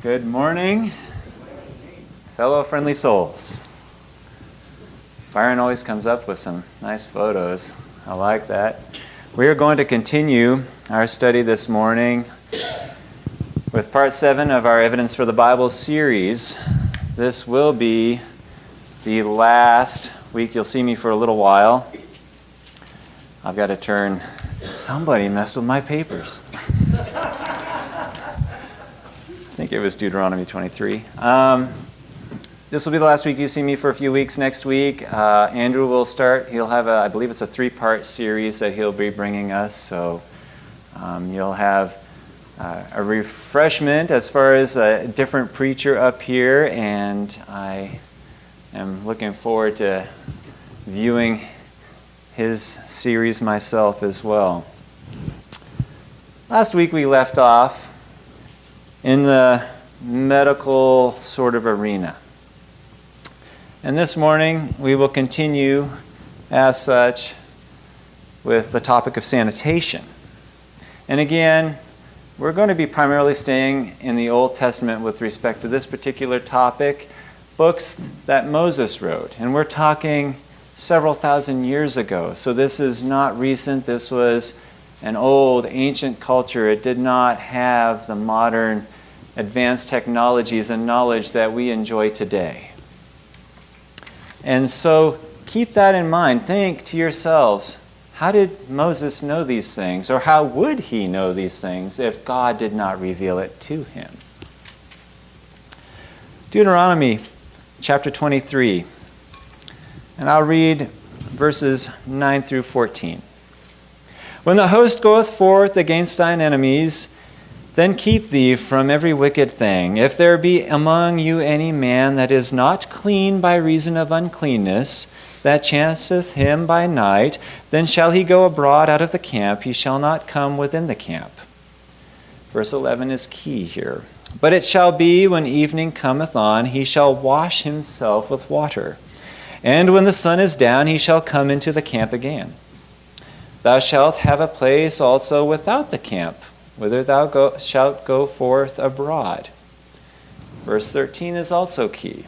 Good morning, fellow friendly souls. Bryan always comes up with some nice photos. I like that. We are going to continue our study this morning with part 7 of our Evidence for the Bible series. This will be the last week. You'll see me for a little while. I've got to turn... Somebody messed with my papers. I think it was Deuteronomy 23. This will be the last week you see me for a few weeks next week. Andrew will start. He'll have, I believe it's a 3-part series that he'll be bringing us. So you'll have a refreshment as far as a different preacher up here. And I am looking forward to viewing his series myself as well. Last week we left off in the medical sort of arena. And this morning we will continue as such with the topic of sanitation. And again, we're going to be primarily staying in the Old Testament with respect to this particular topic, books that Moses wrote. And we're talking several thousand years ago. So this is not recent. This was an old, ancient culture. It did not have the modern advanced technologies and knowledge that we enjoy today. And so keep that in mind. Think to yourselves, how did Moses know these things? Or how would he know these things if God did not reveal it to him? Deuteronomy chapter 23. And I'll read verses 9 through 14. When the host goeth forth against thine enemies, then keep thee from every wicked thing. If there be among you any man that is not clean by reason of uncleanness, that chanceth him by night, then shall he go abroad out of the camp, he shall not come within the camp. Verse 11 is key here. But it shall be, when evening cometh on, he shall wash himself with water. And when the sun is down, he shall come into the camp again. Thou shalt have a place also without the camp, whither thou shalt go forth abroad. Verse 13 is also key.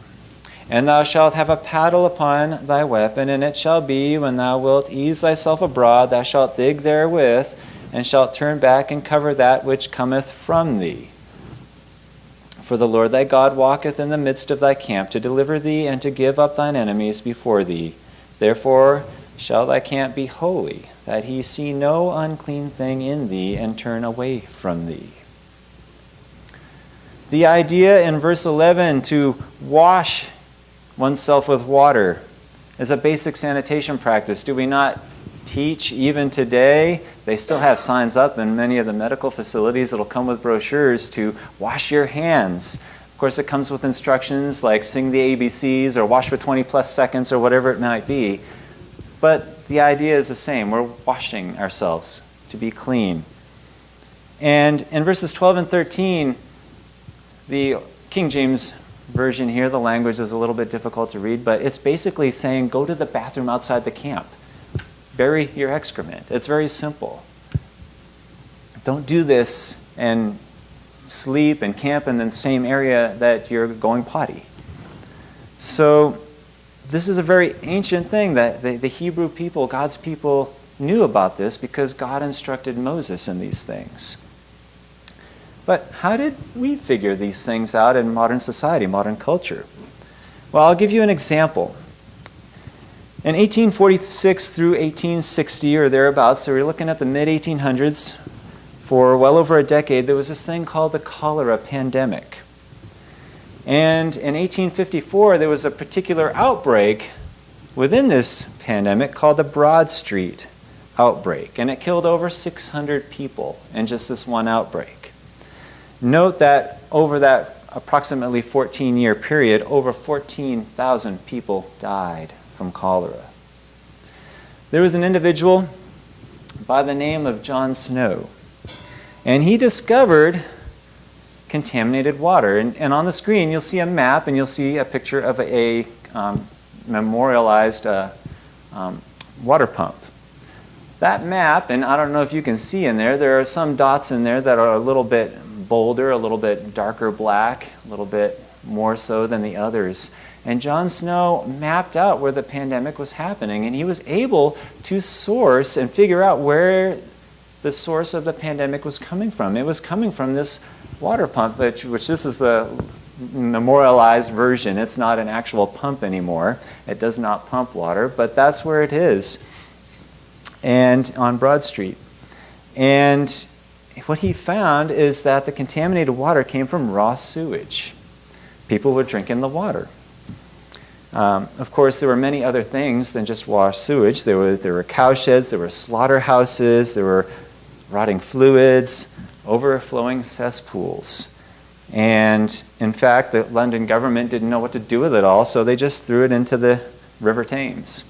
And thou shalt have a paddle upon thy weapon, and it shall be, when thou wilt ease thyself abroad, thou shalt dig therewith, and shalt turn back and cover that which cometh from thee. For the Lord thy God walketh in the midst of thy camp, to deliver thee and to give up thine enemies before thee. Therefore shall thy camp be holy, that he see no unclean thing in thee, and turn away from thee. The idea in verse 11 to wash oneself with water is a basic sanitation practice. Do we not teach even today? They still have signs up in many of the medical facilities that'll come with brochures to wash your hands. Of course, it comes with instructions like sing the ABCs or wash for 20 plus seconds or whatever it might be. But the idea is the same. We're washing ourselves to be clean. And in verses 12 and 13, the King James Version here, the language is a little bit difficult to read, but it's basically saying go to the bathroom outside the camp. Bury your excrement. It's very simple. Don't do this and sleep and camp in the same area that you're going potty. So this is a very ancient thing that the Hebrew people, God's people, knew about this because God instructed Moses in these things. But how did we figure these things out in modern society, modern culture? Well, I'll give you an example. In 1846 through 1860 or thereabouts, so we're looking at the mid-1800s, for well over a decade, there was this thing called the cholera pandemic. And in 1854, there was a particular outbreak within this pandemic called the Broad Street outbreak. And it killed over 600 people in just this one outbreak. Note that over that approximately 14-year period, over 14,000 people died from cholera. There was an individual by the name of John Snow. And he discovered contaminated water. And on the screen, you'll see a map, and you'll see a picture of a memorialized water pump. That map, and I don't know if you can see in there, there are some dots in there that are a little bit bolder, a little bit darker black, a little bit more so than the others. And John Snow mapped out where the pandemic was happening, and he was able to source and figure out where the source of the pandemic was coming from. It was coming from this water pump, which this is the memorialized version. It's not an actual pump anymore. It does not pump water, but that's where it is, and on Broad Street. And what he found is that the contaminated water came from raw sewage. People were drinking the water. Of course, there were many other things than just raw sewage. There were cow sheds, there were slaughterhouses, there were rotting fluids, overflowing cesspools. And in fact, the London government didn't know what to do with it all, so they just threw it into the River Thames.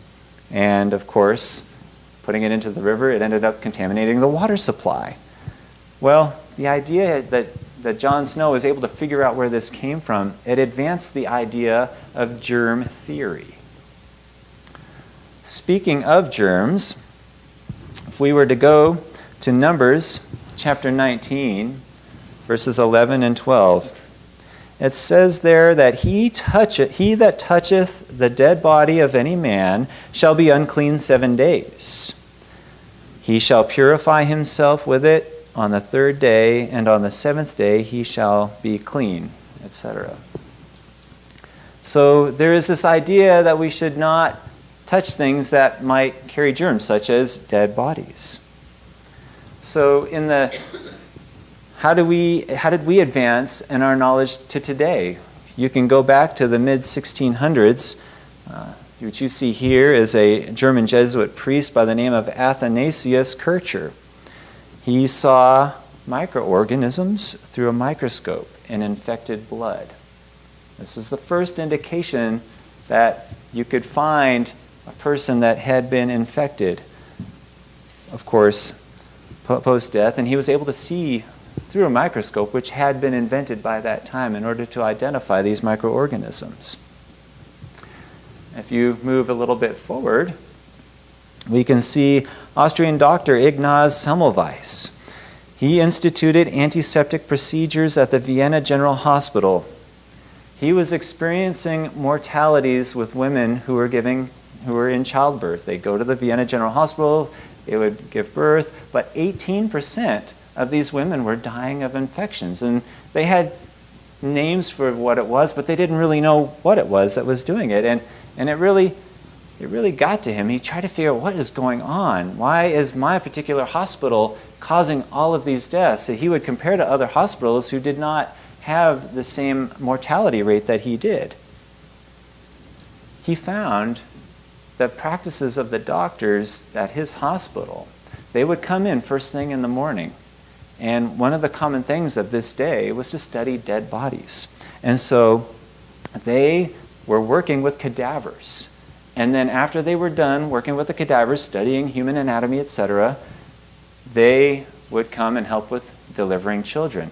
And of course, putting it into the river, it ended up contaminating the water supply. Well, the idea that John Snow was able to figure out where this came from, it advanced the idea of germ theory. Speaking of germs, if we were to go to Numbers chapter 19, verses 11 and 12, it says there that he that toucheth the dead body of any man shall be unclean 7 days. He shall purify himself with it on the 3rd day, and on the 7th day he shall be clean, etc. So there is this idea that we should not touch things that might carry germs, such as dead bodies. So how did we advance in our knowledge to today? You can go back to the mid-1600s. What you see here is a German Jesuit priest by the name of Athanasius Kircher. He saw microorganisms through a microscope in infected blood. This is the first indication that you could find a person that had been infected, of course, post-death, and he was able to see through a microscope, which had been invented by that time in order to identify these microorganisms. If you move a little bit forward, we can see Austrian doctor Ignaz Semmelweis. He instituted antiseptic procedures at the Vienna General Hospital. He was experiencing mortalities with women who were in childbirth. They'd go to the Vienna General Hospital, they would give birth, but 18% of these women were dying of infections. And they had names for what it was, but they didn't really know what it was that was doing it. And it really got to him. He tried to figure out what is going on. Why is my particular hospital causing all of these deaths? So he would compare to other hospitals who did not have the same mortality rate that he did. He found the practices of the doctors at his hospital. They would come in first thing in the morning. And one of the common things of this day was to study dead bodies. And so they were working with cadavers. And then after they were done working with the cadavers, studying human anatomy, etc., they would come and help with delivering children.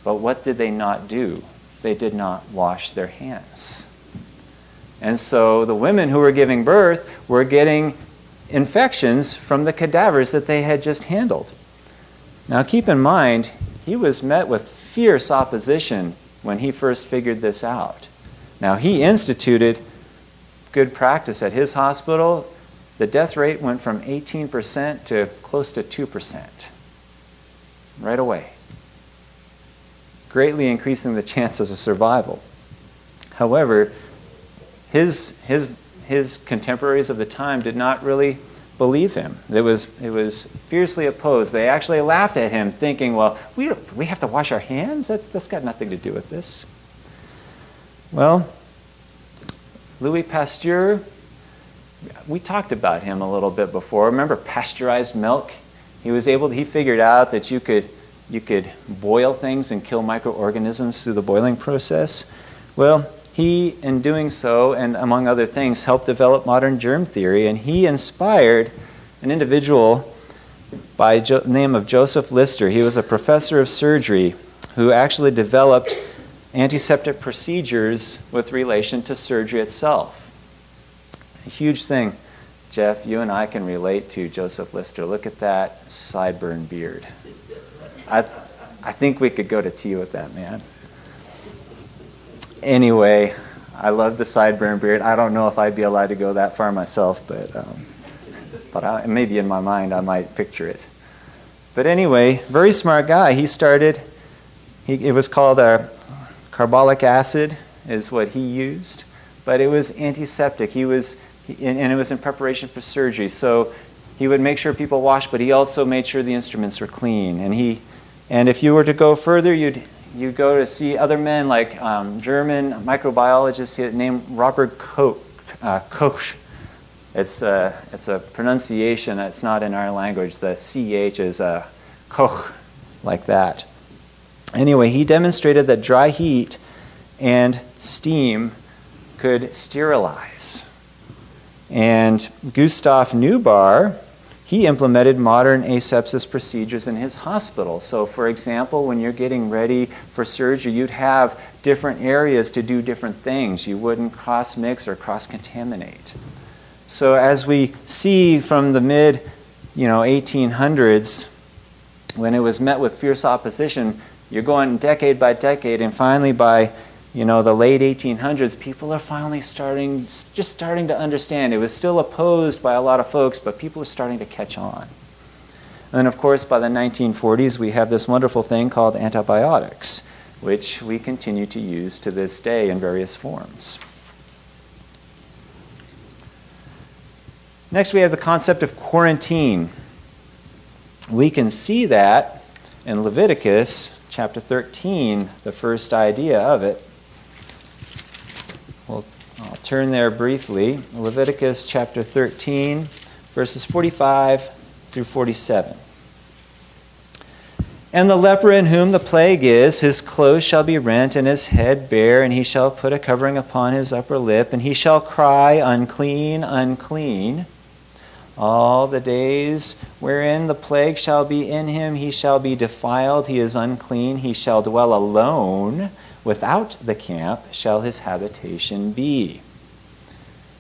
But what did they not do? They did not wash their hands. And so the women who were giving birth were getting infections from the cadavers that they had just handled. Now keep in mind, he was met with fierce opposition when he first figured this out. Now he instituted good practice at his hospital. The death rate went from 18% to close to 2% right away, greatly increasing the chances of survival. However, his contemporaries of the time did not really believe him. It was fiercely opposed. They actually laughed at him, thinking, well, we have to wash our hands? That's got nothing to do with this. Well, Louis Pasteur, we talked about him a little bit before. Remember pasteurized milk? He figured out that you could boil things and kill microorganisms through the boiling process. Well, he, in doing so, and among other things, helped develop modern germ theory, and he inspired an individual by the name of Joseph Lister. He was a professor of surgery who actually developed antiseptic procedures with relation to surgery itself. A huge thing. Jeff, you and I can relate to Joseph Lister. Look at that sideburn beard. I I think we could go to tea with that man. Anyway, I love the sideburn beard. I don't know if I'd be allowed to go that far myself, but maybe in my mind I might picture it. But anyway, very smart guy. It was called carbolic acid is what he used, but it was antiseptic. And it was in preparation for surgery. So he would make sure people washed, but he also made sure the instruments were clean. And if you were to go further, you'd go to see other men like German microbiologist named Robert Koch. It's a pronunciation. It's not in our language. The CH is Koch, like that. Anyway, he demonstrated that dry heat and steam could sterilize. And Gustav Neubar, he implemented modern asepsis procedures in his hospital. So, for example, when you're getting ready for surgery, you'd have different areas to do different things. You wouldn't cross-mix or cross-contaminate. So as we see from the mid-1800s, when it was met with fierce opposition, you're going decade by decade, and finally by the late 1800s, people are finally starting to understand. It was still opposed by a lot of folks, but people are starting to catch on. And then, of course, by the 1940s, we have this wonderful thing called antibiotics, which we continue to use to this day in various forms. Next, we have the concept of quarantine. We can see that in Leviticus chapter 13, the first idea of it. I'll turn there briefly. Leviticus chapter 13, verses 45 through 47. And the leper in whom the plague is, his clothes shall be rent and his head bare, and he shall put a covering upon his upper lip, and he shall cry, unclean, unclean. All the days wherein the plague shall be in him, he shall be defiled, he is unclean, he shall dwell alone. Without the camp shall his habitation be.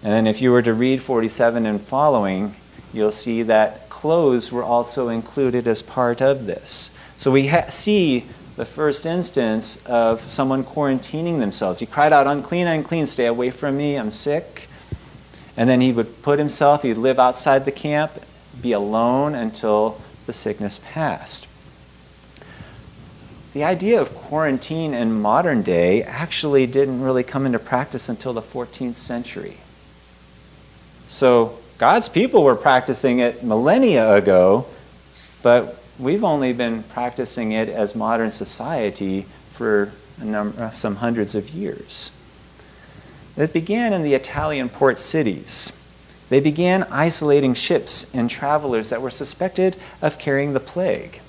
And then if you were to read 47 and following, you'll see that clothes were also included as part of this. So we see the first instance of someone quarantining themselves. He cried out, unclean, unclean, stay away from me, I'm sick. And then he would put himself, he'd live outside the camp, be alone until the sickness passed. The idea of quarantine in modern day actually didn't really come into practice until the 14th century. So God's people were practicing it millennia ago, but we've only been practicing it as modern society for some hundreds of years. It began in the Italian port cities. They began isolating ships and travelers that were suspected of carrying the plague.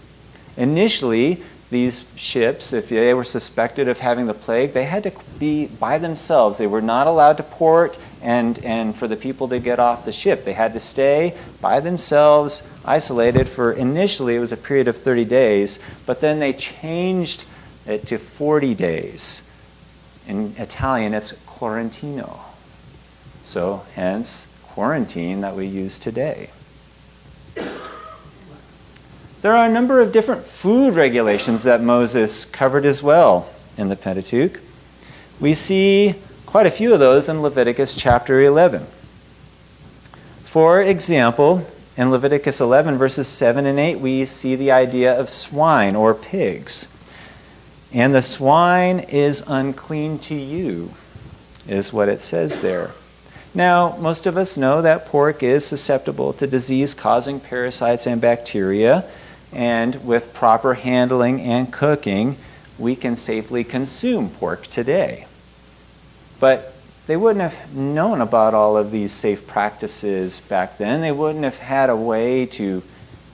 Initially, these ships, if they were suspected of having the plague, they had to be by themselves. They were not allowed to port and for the people to get off the ship. They had to stay by themselves, isolated for initially it was a period of 30 days, but then they changed it to 40 days. In Italian, it's quarantino. So hence, quarantine that we use today. There are a number of different food regulations that Moses covered as well in the Pentateuch. We see quite a few of those in Leviticus chapter 11. For example, in Leviticus 11, verses 7 and 8, we see the idea of swine or pigs. And the swine is unclean to you, is what it says there. Now, most of us know that pork is susceptible to disease-causing parasites and bacteria, and with proper handling and cooking, we can safely consume pork today. But they wouldn't have known about all of these safe practices back then. They wouldn't have had a way to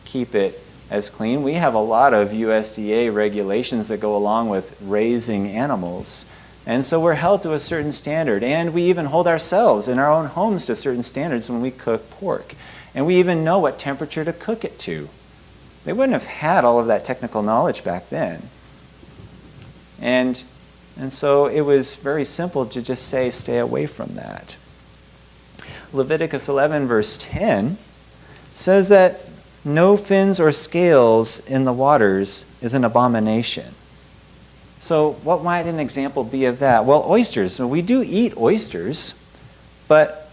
keep it as clean. We have a lot of USDA regulations that go along with raising animals. And so we're held to a certain standard. And we even hold ourselves in our own homes to certain standards when we cook pork. And we even know what temperature to cook it to. They wouldn't have had all of that technical knowledge back then. And so it was very simple to just say, stay away from that. Leviticus 11, verse 10, says that no fins or scales in the waters is an abomination. So what might an example be of that? Well, oysters. We do eat oysters, but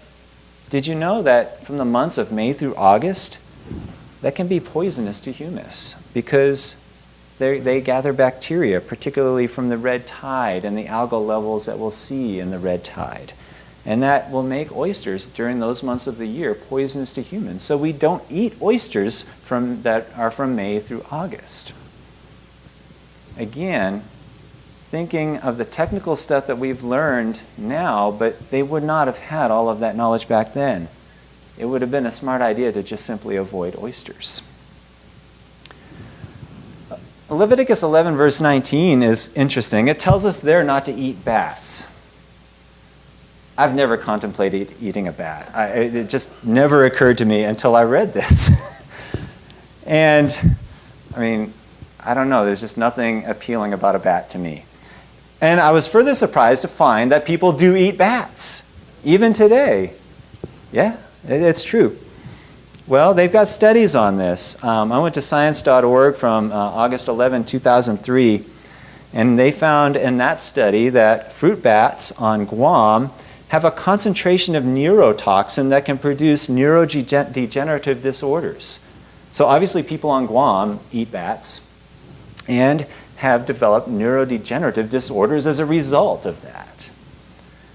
did you know that from the months of May through August, that can be poisonous to humans because they gather bacteria, particularly from the red tide and the algal levels that we'll see in the red tide. And that will make oysters during those months of the year poisonous to humans. So we don't eat oysters that are from May through August. Again, thinking of the technical stuff that we've learned now, but they would not have had all of that knowledge back then. It would have been a smart idea to just simply avoid oysters. Leviticus 11 verse 19 is interesting. It tells us there not to eat bats. I've never contemplated eating a bat. It just never occurred to me until I read this. And, I mean, I don't know. There's just nothing appealing about a bat to me. And I was further surprised to find that people do eat bats, even today. Yeah, it's true. Well, they've got studies on this. I went to science.org from August 11, 2003, and they found in that study that fruit bats on Guam have a concentration of neurotoxin that can produce neurodegenerative disorders. So obviously people on Guam eat bats and have developed neurodegenerative disorders as a result of that.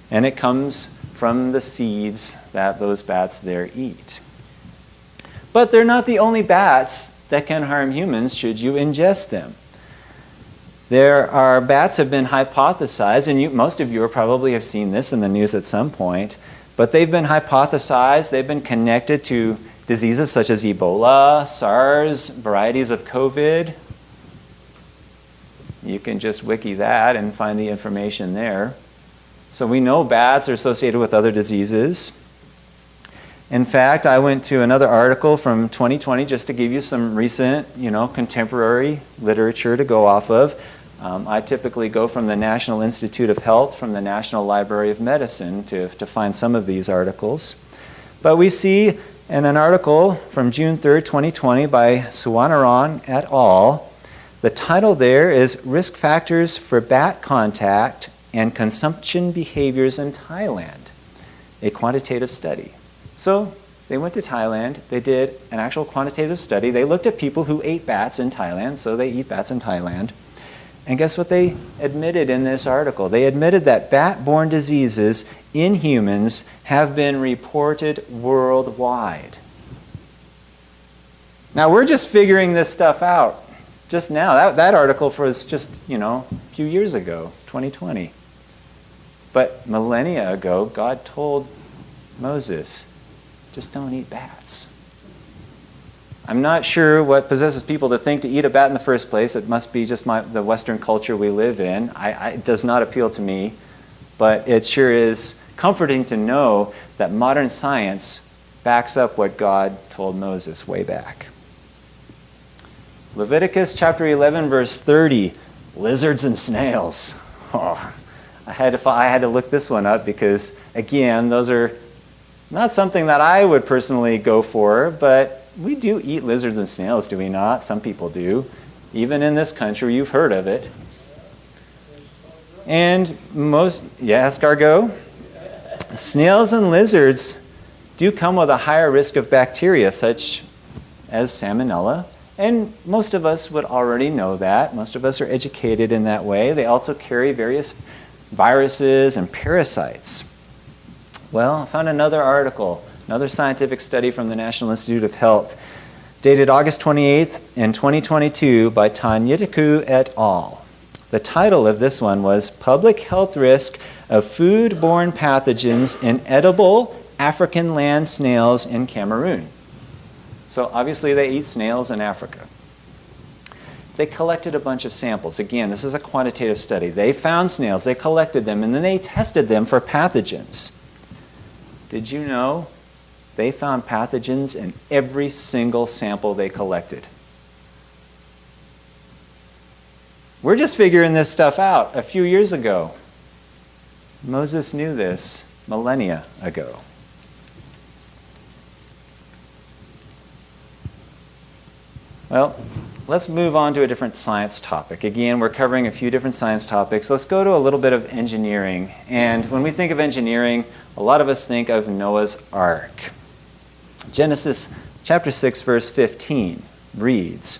And it comes from the seeds that those bats there eat. But they're not the only bats that can harm humans should you ingest them. There are bats have been hypothesized, and most of you probably have seen this in the news at some point, but they've been hypothesized, they've been connected to diseases such as Ebola, SARS, varieties of COVID. You can just wiki that and find the information there. So we know bats are associated with other diseases. In fact, I went to another article from 2020 just to give you some recent, contemporary literature to go off of. I typically go from the National Institute of Health, from the National Library of Medicine to find some of these articles. But we see in an article from June 3rd, 2020 by Suwanaran et al., the title there is Risk Factors for Bat Contact and Consumption Behaviors in Thailand, a quantitative study. So they went to Thailand, they did an actual quantitative study, they looked at people who ate bats in Thailand, so they eat bats in Thailand. And guess what they admitted in this article? They admitted that bat-borne diseases in humans have been reported worldwide. Now we're just figuring this stuff out just now. That article was just, a few years ago, 2020. But millennia ago, God told Moses, just don't eat bats. I'm not sure what possesses people to think to eat a bat in the first place. It must be just the Western culture we live in. It does not appeal to me, but it sure is comforting to know that modern science backs up what God told Moses way back. Leviticus chapter 11, verse 30, lizards and snails. Oh, I had to look this one up because, again, those are not something that I would personally go for, but we do eat lizards and snails, do we not? Some people do. Even in this country, you've heard of it. And escargot. Snails and lizards do come with a higher risk of bacteria, such as salmonella. And most of us would already know that. Most of us are educated in that way. They also carry various viruses and parasites. Well, I found another article, another scientific study from the National Institute of Health, dated August 28th in 2022 by Tanyitiku et al. The title of this one was Public Health Risk of Food-Borne Pathogens in Edible African Land Snails in Cameroon. So obviously they eat snails in Africa. They collected a bunch of samples. Again, this is a quantitative study. They found snails, they collected them, and then they tested them for pathogens. Did you know they found pathogens in every single sample they collected? We're just figuring this stuff out a few years ago. Moses knew this millennia ago. Well, let's move on to a different science topic. Again, we're covering a few different science topics. Let's go to a little bit of engineering. And when we think of engineering, a lot of us think of Noah's Ark. Genesis chapter 6, verse 15 reads,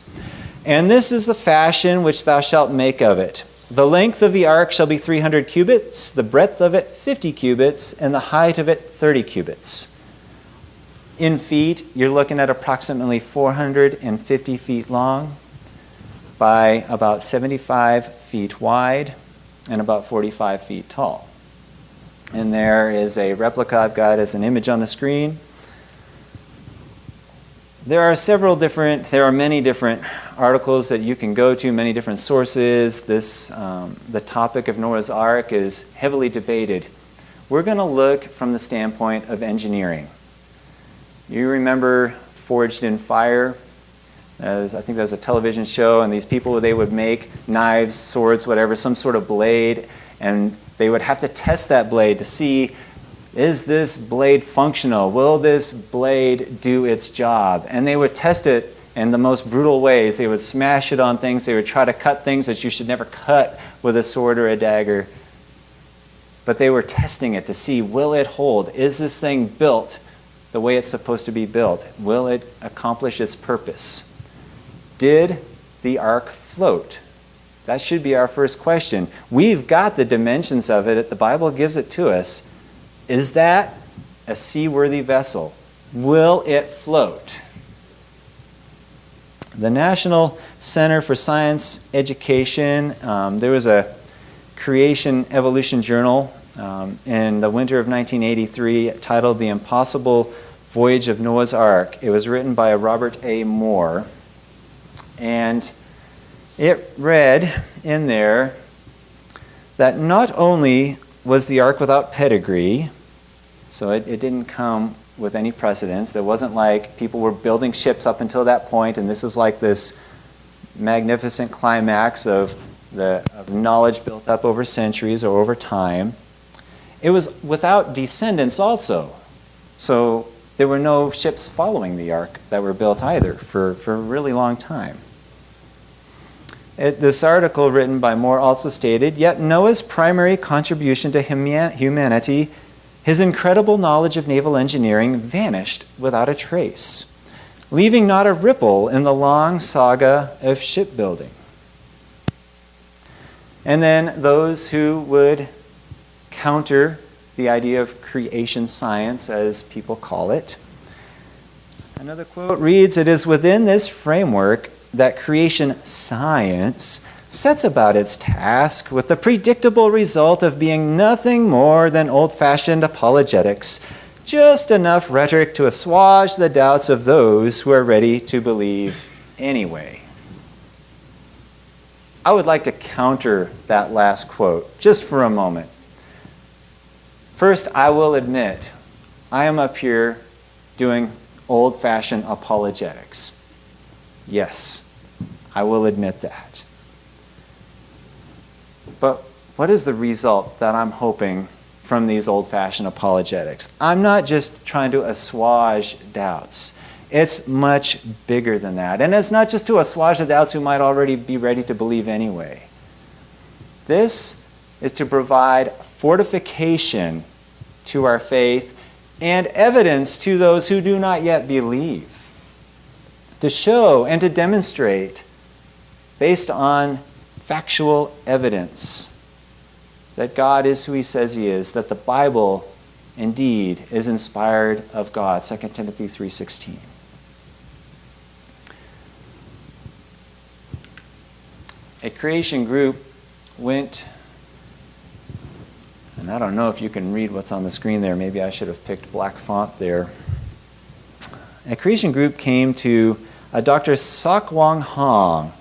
"And this is the fashion which thou shalt make of it. The length of the ark shall be 300 cubits, the breadth of it 50 cubits, and the height of it 30 cubits." In feet, you're looking at approximately 450 feet long by about 75 feet wide and about 45 feet tall. And there is a replica I've got as an image on the screen. There are many different articles that you can go to, many different sources. The topic of Noah's Ark is heavily debated. We're going to look from the standpoint of engineering. You remember Forged in Fire? I think there was a television show, and these people, they would make knives, swords, whatever, some sort of blade, and they would have to test that blade to see, is this blade functional? Will this blade do its job? And they would test it in the most brutal ways. They would smash it on things. They would try to cut things that you should never cut with a sword or a dagger. But they were testing it to see, will it hold? Is this thing built the way it's supposed to be built? Will it accomplish its purpose? Did the ark float? That should be our first question. We've got the dimensions of it. The Bible gives it to us. Is that a seaworthy vessel? Will it float? The National Center for Science Education, there was a Creation Evolution Journal in the winter of 1983 titled "The Impossible Voyage of Noah's Ark." It was written by Robert A. Moore, and it read in there that not only was the ark without pedigree, so it didn't come with any precedence. It wasn't like people were building ships up until that point, and this is like this magnificent climax of knowledge built up over centuries or over time. It was without descendants also. So there were no ships following the ark that were built either for a really long time. This article written by Moore also stated, "Yet Noah's primary contribution to humanity, his incredible knowledge of naval engineering, vanished without a trace, leaving not a ripple in the long saga of shipbuilding." And then those who would counter the idea of creation science, as people call it. Another quote reads, "It is within this framework that creation science sets about its task with the predictable result of being nothing more than old-fashioned apologetics, just enough rhetoric to assuage the doubts of those who are ready to believe anyway." I would like to counter that last quote just for a moment. First, I will admit, I am up here doing old-fashioned apologetics. Yes, I will admit that. But what is the result that I'm hoping from these old-fashioned apologetics? I'm not just trying to assuage doubts. It's much bigger than that. And it's not just to assuage the doubts who might already be ready to believe anyway. This is to provide fortification to our faith and evidence to those who do not yet believe. To show and to demonstrate, based on factual evidence, that God is who he says he is, that the Bible indeed is inspired of God, 2 Timothy 3:16. A creation group went, and I don't know if you can read what's on the screen there, maybe I should have picked black font there. A creation group came to Dr. Sok-Wang Hong.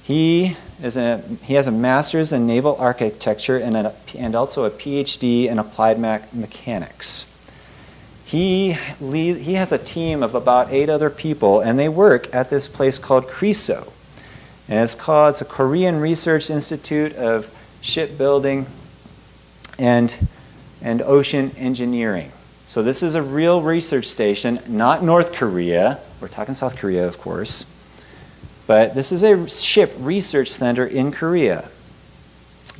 He has a master's in naval architecture and also a PhD in applied mechanics. He has a team of about 8 other people, and they work at this place called CRISO. And it's a Korean Research Institute of Shipbuilding and Ocean Engineering. So this is a real research station, not North Korea. We're talking South Korea, of course. But this is a ship research center in Korea.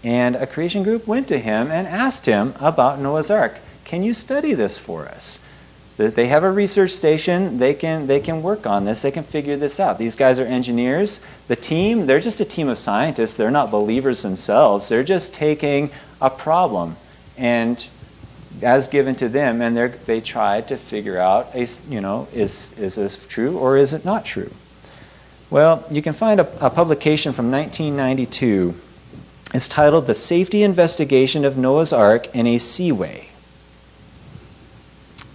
And a creation group went to him and asked him about Noah's Ark. Can you study this for us? They have a research station. They can work on this. They can figure this out. These guys are engineers. The team, they're just a team of scientists. They're not believers themselves. They're just taking a problem and as given to them, and they tried to figure out, is this true or is it not true? Well, you can find a publication from 1992. It's titled The Safety Investigation of Noah's Ark in a Seaway.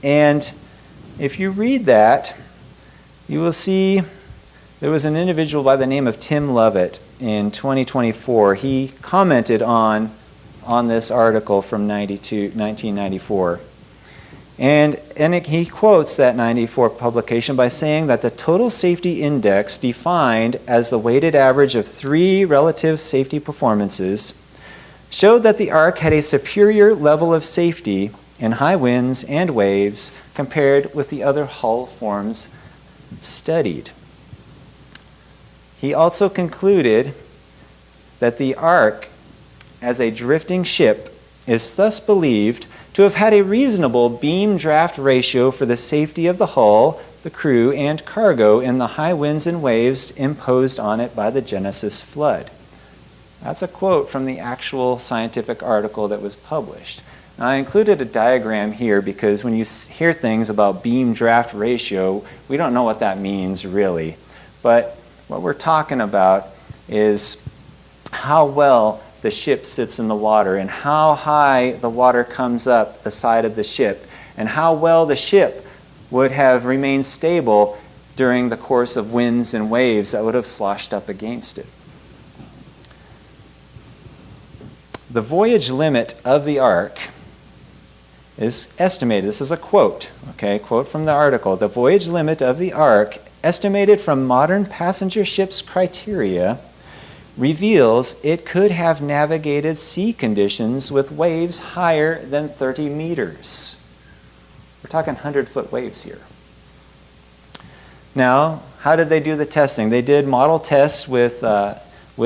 And if you read that, you will see there was an individual by the name of Tim Lovett in 2024. He commented on this article from 1994. And he quotes that 94 publication by saying that the total safety index, defined as the weighted average of 3 relative safety performances, showed that the Ark had a superior level of safety in high winds and waves compared with the other hull forms studied. He also concluded that the Ark, as a drifting ship, is thus believed to have had a reasonable beam draft ratio for the safety of the hull, the crew, and cargo in the high winds and waves imposed on it by the Genesis flood. That's a quote from the actual scientific article that was published. Now, I included a diagram here because when you hear things about beam draft ratio, we don't know what that means really. But what we're talking about is how well the ship sits in the water and how high the water comes up the side of the ship and how well the ship would have remained stable during the course of winds and waves that would have sloshed up against it. The voyage limit of the Ark is estimated. This is a quote, okay, quote from the article. The voyage limit of the Ark, estimated from modern passenger ships' criteria, reveals it could have navigated sea conditions with waves higher than 30 meters. We're talking 100-foot waves here. Now, how did they do the testing? They did model tests with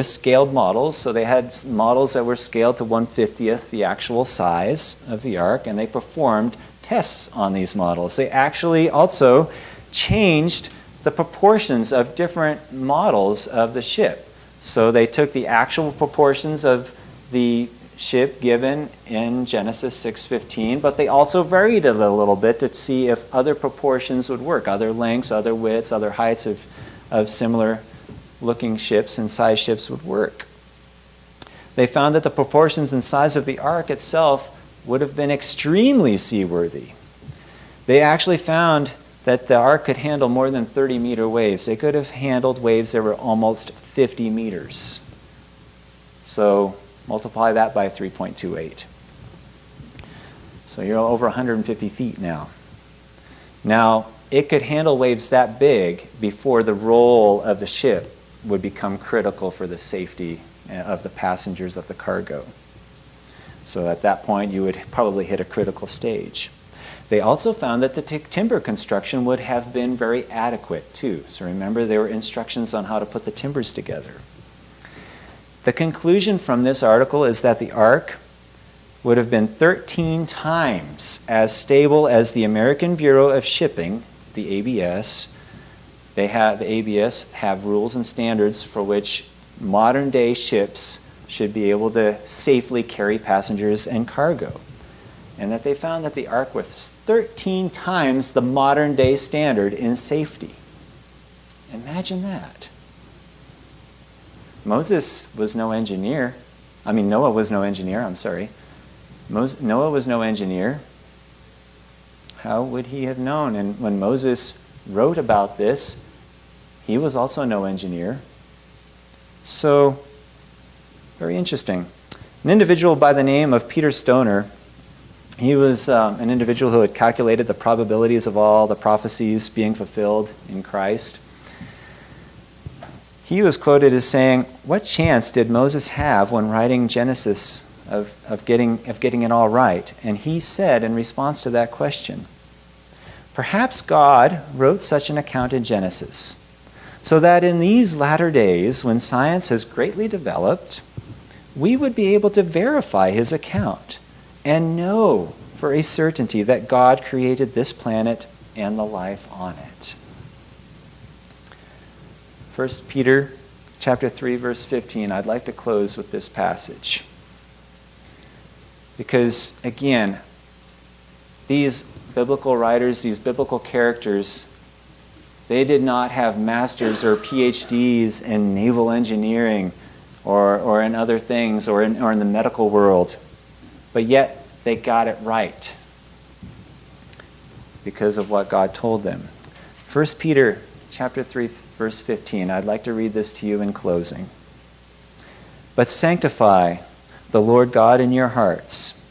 scaled models. So they had models that were scaled to 1/50th the actual size of the Ark, and they performed tests on these models. They actually also changed the proportions of different models of the ship. So they took the actual proportions of the ship given in Genesis 6:15, but they also varied it a little bit to see if other proportions would work, other lengths, other widths, other heights of similar looking ships and size ships would work. They found that the proportions and size of the Ark itself would have been extremely seaworthy. They actually found that the Ark could handle more than 30-meter waves. They could have handled waves that were almost 50 meters. So multiply that by 3.28. So you're over 150 feet now. Now, it could handle waves that big before the roll of the ship would become critical for the safety of the passengers of the cargo. So at that point, you would probably hit a critical stage. They also found that the timber construction would have been very adequate too. So remember, there were instructions on how to put the timbers together. The conclusion from this article is that the Ark would have been 13 times as stable as the American Bureau of Shipping, the ABS. The ABS have rules and standards for which modern day ships should be able to safely carry passengers and cargo. And that they found that the Ark was 13 times the modern day standard in safety. Imagine that. Moses was no engineer. Noah was no engineer, I'm sorry. Noah was no engineer. How would he have known? And when Moses wrote about this, he was also no engineer. So, very interesting. An individual by the name of Peter Stoner, he was an individual who had calculated the probabilities of all the prophecies being fulfilled in Christ. He was quoted as saying, "What chance did Moses have when writing Genesis of getting it all right?" And he said in response to that question, "Perhaps God wrote such an account in Genesis so that in these latter days, when science has greatly developed, we would be able to verify his account and know for a certainty that God created this planet and the life on it. 1 Peter chapter 3, verse 15, I'd like to close with this passage. Because, again, these biblical writers, these biblical characters, they did not have masters or PhDs in naval engineering or in other things or in the medical world. But yet, they got it right because of what God told them. 1 Peter chapter 3, verse 15. I'd like to read this to you in closing. But sanctify the Lord God in your hearts,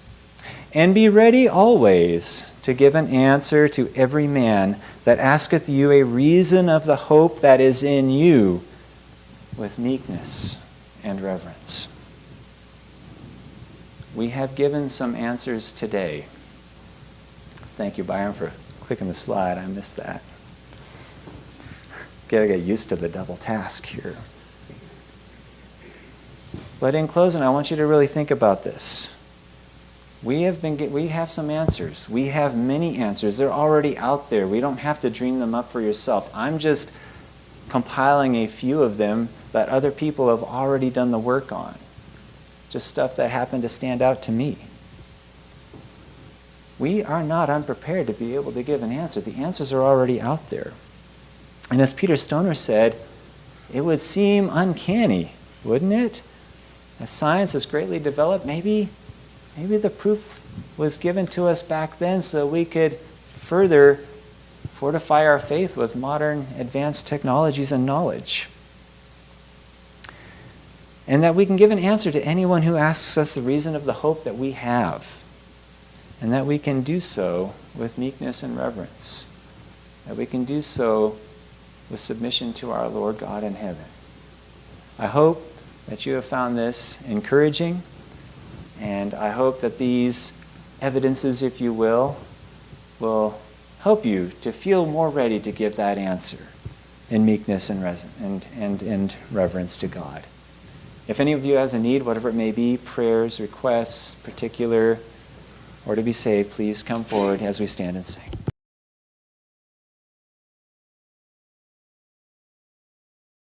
and be ready always to give an answer to every man that asketh you a reason of the hope that is in you, with meekness and reverence. We have given some answers today. Thank you, Bryan, for clicking the slide. I missed that. Gotta get used to the double task here. But in closing, I want you to really think about this. We have some answers. We have many answers. They're already out there. We don't have to dream them up for yourself. I'm just compiling a few of them that other people have already done the work on. Just stuff that happened to stand out to me. We are not unprepared to be able to give an answer. The answers are already out there. And as Peter Stoner said, it would seem uncanny, wouldn't it? As science has greatly developed, maybe the proof was given to us back then so we could further fortify our faith with modern advanced technologies and knowledge. And that we can give an answer to anyone who asks us the reason of the hope that we have. And that we can do so with meekness and reverence. That we can do so with submission to our Lord God in heaven. I hope that you have found this encouraging, and I hope that these evidences, if you will help you to feel more ready to give that answer in meekness and reverence to God. If any of you has a need, whatever it may be, prayers, requests, particular, or to be saved, please come forward as we stand and sing.